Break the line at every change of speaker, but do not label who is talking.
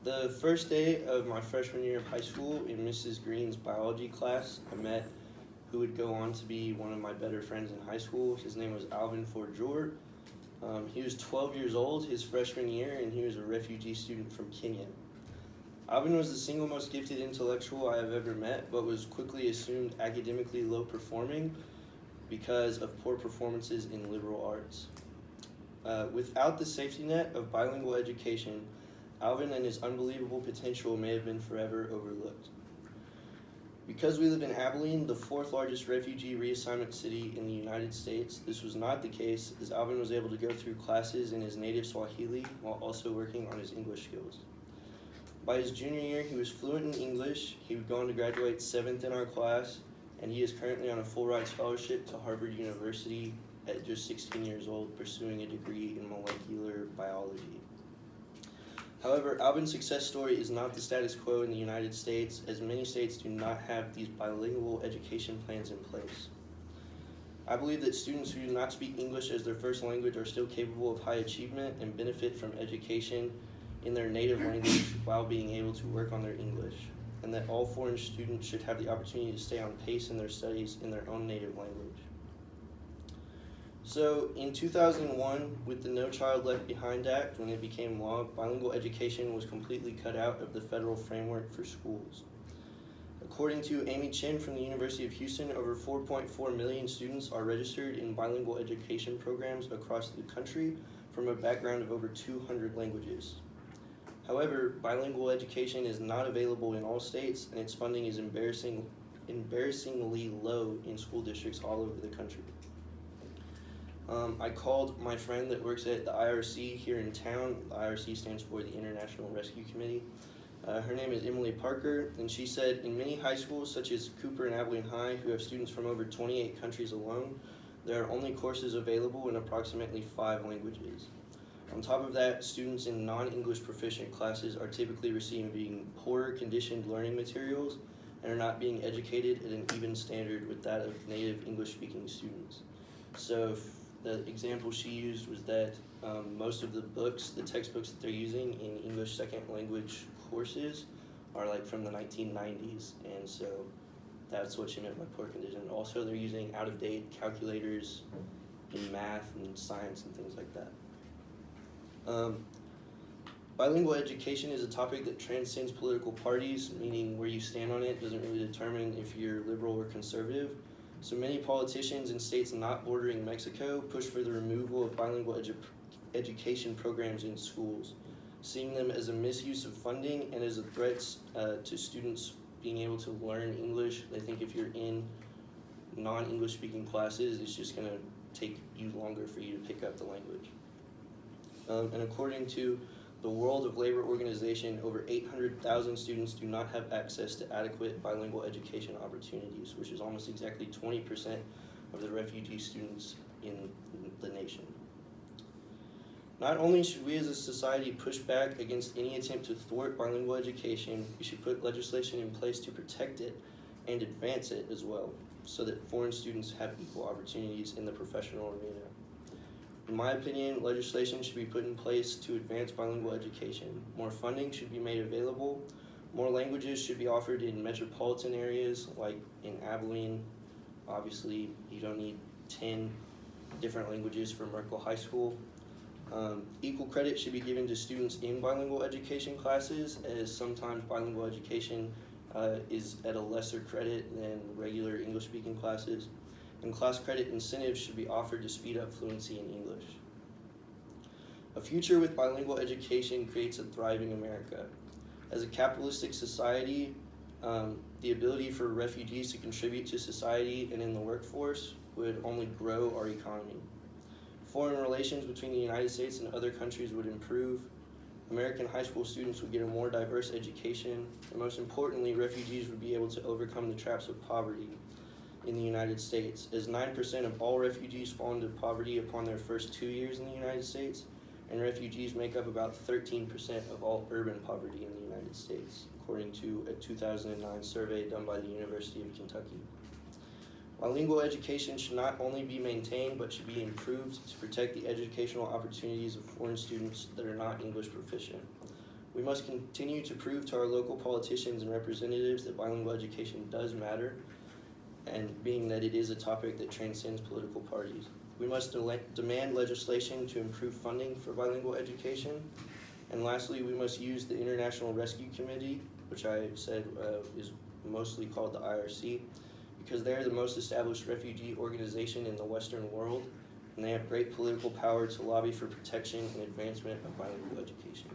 The first day of my freshman year of high school in Mrs. Green's biology class, I met who would go on to be one of my better friends in high school. His name was Alvin Forjor. He was 12 years old his freshman year, and he was a refugee student from Kenya. Alvin was the single most gifted intellectual I have ever met, but was quickly assumed academically low performing because of poor performances in liberal arts. Without the safety net of bilingual education, Alvin and his unbelievable potential may have been forever overlooked. Because we live in Abilene, the fourth largest refugee reassignment city in the United States, this was not the case, as Alvin was able to go through classes in his native Swahili while also working on his English skills. By his junior year, he was fluent in English. He would go on to graduate 7th in our class, and he is currently on a full ride scholarship to Harvard University at just 16 years old, pursuing a degree in molecular biology. However, Alvin's success story is not the status quo in the United States, as many states do not have these bilingual education plans in place. I believe that students who do not speak English as their first language are still capable of high achievement and benefit from education in their native language while being able to work on their English, and that all foreign students should have the opportunity to stay on pace in their studies in their own native language. So in 2001, with the No Child Left Behind Act, when it became law, bilingual education was completely cut out of the federal framework for schools. According to Amy Chin from the University of Houston, over 4.4 million students are registered in bilingual education programs across the country from a background of over 200 languages. However, bilingual education is not available in all states, and its funding is embarrassingly low in school districts all over the country. I called my friend that works at the IRC here in town. The IRC stands for the International Rescue Committee. Her name is Emily Parker, and she said in many high schools, such as Cooper and Abilene High, who have students from over 28 countries alone, there are only courses available in approximately 5 languages. On top of that, students in non-English proficient classes are typically receiving poorer conditioned learning materials and are not being educated at an even standard with that of native English-speaking students. So the example she used was that most of the books, the textbooks that they're using in English second language courses are like from the 1990s, and so that's what she meant by poor condition. Also, they're using out-of-date calculators in math and science and things like that. Bilingual education is a topic that transcends political parties, meaning where you stand on it doesn't really determine if you're liberal or conservative. So many politicians in states not bordering Mexico push for the removal of bilingual education programs in schools, seeing them as a misuse of funding and as a threat to students being able to learn English. They think if you're in non-English speaking classes, it's just going to take you longer for you to pick up the language. And according to the World of Labor Organization, over 800,000 students do not have access to adequate bilingual education opportunities, which is almost exactly 20% of the refugee students in the nation. Not only should we as a society push back against any attempt to thwart bilingual education, we should put legislation in place to protect it and advance it as well, so that foreign students have equal opportunities in the professional arena. In my opinion, legislation should be put in place to advance bilingual education. More funding should be made available. More languages should be offered in metropolitan areas, like in Abilene. Obviously, you don't need 10 different languages for Merkel High School. Equal credit should be given to students in bilingual education classes, as sometimes bilingual education is at a lesser credit than regular English-speaking classes. And class credit incentives should be offered to speed up fluency in English. A future with bilingual education creates a thriving America. As a capitalistic society, the ability for refugees to contribute to society and in the workforce would only grow our economy. Foreign relations between the United States and other countries would improve. American high school students would get a more diverse education, and most importantly, refugees would be able to overcome the traps of poverty in the United States, as 9% of all refugees fall into poverty upon their first 2 years in the United States, and refugees make up about 13% of all urban poverty in the United States, according to a 2009 survey done by the University of Kentucky. Bilingual education should not only be maintained, but should be improved to protect the educational opportunities of foreign students that are not English proficient. We must continue to prove to our local politicians and representatives that bilingual education does matter, and being that it is a topic that transcends political parties. We must demand legislation to improve funding for bilingual education. And lastly, we must use the International Rescue Committee, which I said is mostly called the IRC, because they're the most established refugee organization in the Western world, and they have great political power to lobby for protection and advancement of bilingual education.